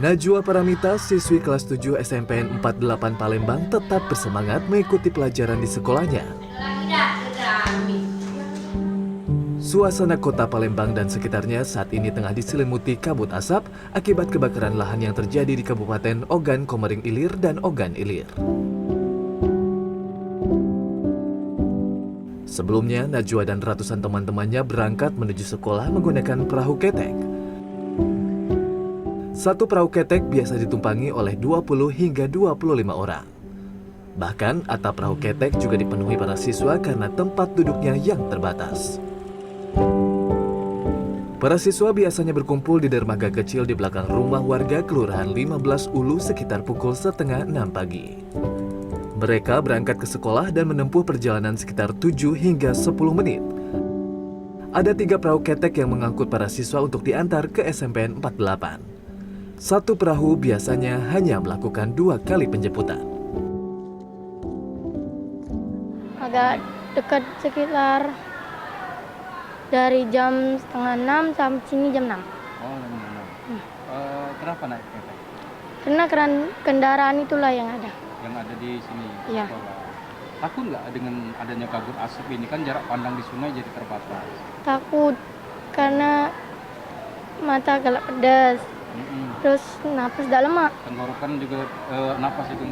Najwa Paramita, siswi kelas 7 SMPN 48 Palembang tetap bersemangat mengikuti pelajaran di sekolahnya. Suasana kota Palembang dan sekitarnya saat ini tengah diselimuti kabut asap akibat kebakaran lahan yang terjadi di Kabupaten Ogan Komering Ilir dan Ogan Ilir. Sebelumnya, Najwa dan ratusan teman-temannya berangkat menuju sekolah menggunakan perahu ketek. Satu perahu ketek biasa ditumpangi oleh 20 hingga 25 orang. Bahkan atap perahu ketek juga dipenuhi para siswa karena tempat duduknya yang terbatas. Para siswa biasanya berkumpul di dermaga kecil di belakang rumah warga Kelurahan 15 Ulu sekitar pukul 5:30 pagi. Mereka berangkat ke sekolah dan menempuh perjalanan sekitar 7 hingga 10 menit. Ada 3 perahu ketek yang mengangkut para siswa untuk diantar ke SMPN 48. Satu perahu biasanya hanya melakukan 2 kali penjemputan. Agak dekat, sekitar dari jam 5:30 sampai sini jam 6. Oh, jam 6. Kenapa naik kereta? Karena kendaraan itulah yang ada. Yang ada di sini? Iya. Sekolah. Takut nggak dengan adanya kabut asap ini? Kan jarak pandang di sungai jadi terbatas. Takut karena mata agak pedas. Terus napas dalam, Mak. Tenggorokan juga napas itu.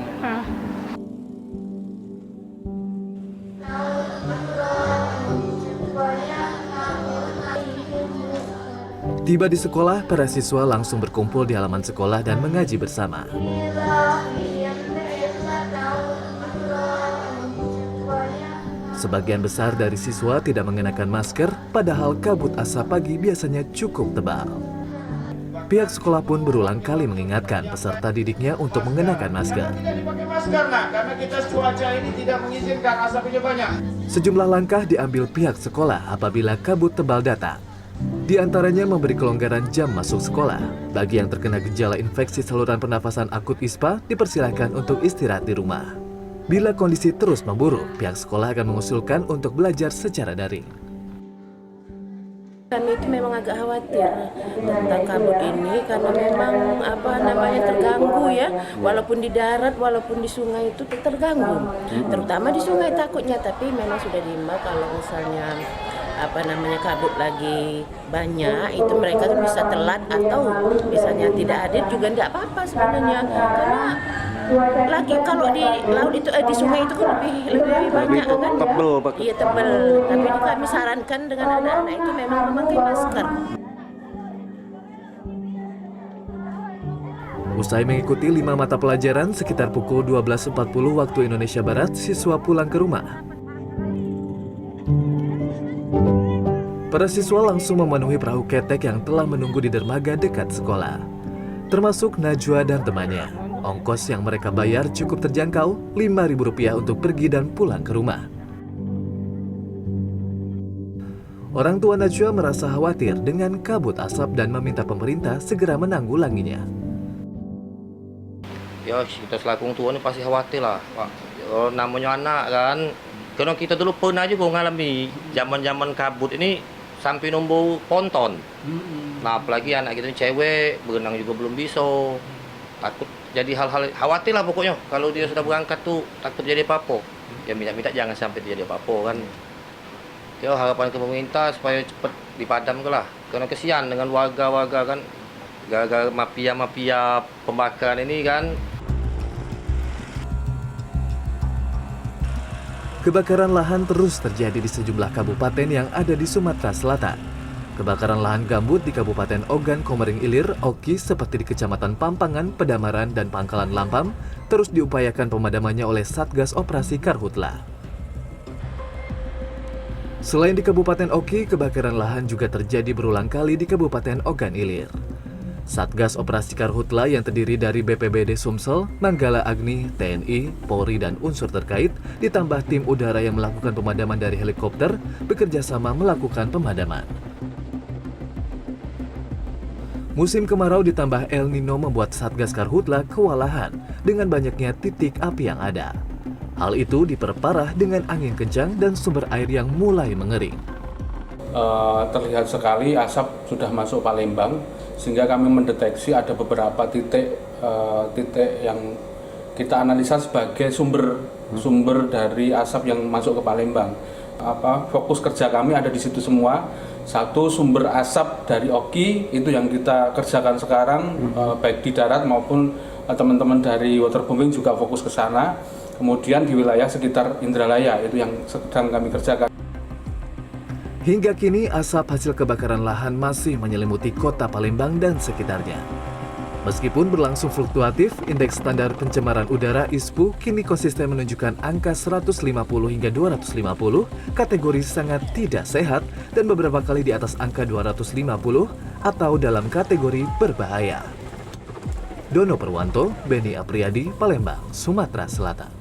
Tiba di sekolah, para siswa langsung berkumpul di halaman sekolah dan mengaji bersama. Sebagian besar dari siswa tidak mengenakan masker, padahal kabut asap pagi biasanya cukup tebal. Pihak sekolah pun berulang kali mengingatkan peserta didiknya untuk mengenakan masker. Jadi pakai masker, karena kita cuaca ini tidak mengizinkan, asapnya banyak. Sejumlah langkah diambil pihak sekolah apabila kabut tebal datang. Di antaranya memberi kelonggaran jam masuk sekolah. Bagi yang terkena gejala infeksi saluran pernafasan akut ISPA, dipersilakan untuk istirahat di rumah. Bila kondisi terus memburuk, pihak sekolah akan mengusulkan untuk belajar secara daring. Kami itu memang agak khawatir tentang kabut ini karena memang terganggu ya, walaupun di darat, walaupun di sungai itu terganggu. Terutama di sungai takutnya, tapi memang sudah diimbau kalau misalnya kabut lagi banyak, itu mereka bisa telat atau misalnya tidak hadir juga tidak apa-apa sebenarnya, karena lagi kalau di laut itu di sungai itu kan lebih banyak kan, tebel, iya tebel. Tapi kami sarankan dengan anak-anak itu memang memakai masker. Usai mengikuti 5 mata pelajaran sekitar pukul 12.40 waktu Indonesia Barat, siswa pulang ke rumah. Para siswa langsung memenuhi perahu ketek yang telah menunggu di dermaga dekat sekolah. Termasuk Najwa dan temannya. Ongkos yang mereka bayar cukup terjangkau, Rp5.000 untuk pergi dan pulang ke rumah. Orang tua Najwa merasa khawatir dengan kabut asap dan meminta pemerintah segera menanggulanginya. Ya, kita selaku tua ini pasti khawatir lah, Pak. Namanya anak kan, karena kita dulu pernah juga mengalami zaman-zaman kabut ini sampai nombor ponton. Nah, apalagi anak kita ini cewek, berenang juga belum bisa. Takut jadi hal-hal khawatir lah pokoknya. Kalau dia sudah berangkat tuh takut jadi apa-apa. Ya minta-minta jangan sampai terjadi apa-apa kan. Ya harapan ke pemerintah supaya cepat dipadam lah. Karena kesian dengan warga-warga kan. Gara-gara mafia-mafia pembakaran ini kan. Kebakaran lahan terus terjadi di sejumlah kabupaten yang ada di Sumatera Selatan. Kebakaran lahan gambut di Kabupaten Ogan Komering Ilir, Oki seperti di Kecamatan Pampangan, Pedamaran, dan Pangkalan Lampam terus diupayakan pemadamannya oleh Satgas Operasi Karhutla. Selain di Kabupaten Oki, kebakaran lahan juga terjadi berulang kali di Kabupaten Ogan Ilir. Satgas Operasi Karhutla yang terdiri dari BPBD Sumsel, Manggala Agni, TNI, Polri, dan unsur terkait, ditambah tim udara yang melakukan pemadaman dari helikopter, bekerja sama melakukan pemadaman. Musim kemarau ditambah El Nino membuat Satgas Karhutla kewalahan dengan banyaknya titik api yang ada. Hal itu diperparah dengan angin kencang dan sumber air yang mulai mengering. Terlihat sekali asap sudah masuk Palembang sehingga kami mendeteksi ada beberapa titik yang kita analisa sebagai sumber dari asap yang masuk ke Palembang. Fokus kerja kami ada di situ semua. Satu, sumber asap dari Oki itu yang kita kerjakan sekarang, baik di darat maupun teman-teman dari waterbombing juga fokus ke sana. Kemudian di wilayah sekitar Indralaya itu yang sedang kami kerjakan. Hingga kini asap hasil kebakaran lahan masih menyelimuti kota Palembang dan sekitarnya. Meskipun berlangsung fluktuatif, indeks standar pencemaran udara ISPU kini konsisten menunjukkan angka 150 hingga 250, kategori sangat tidak sehat dan beberapa kali di atas angka 250 atau dalam kategori berbahaya. Dono Perwanto, Beni Apriyadi, Palembang, Sumatera Selatan.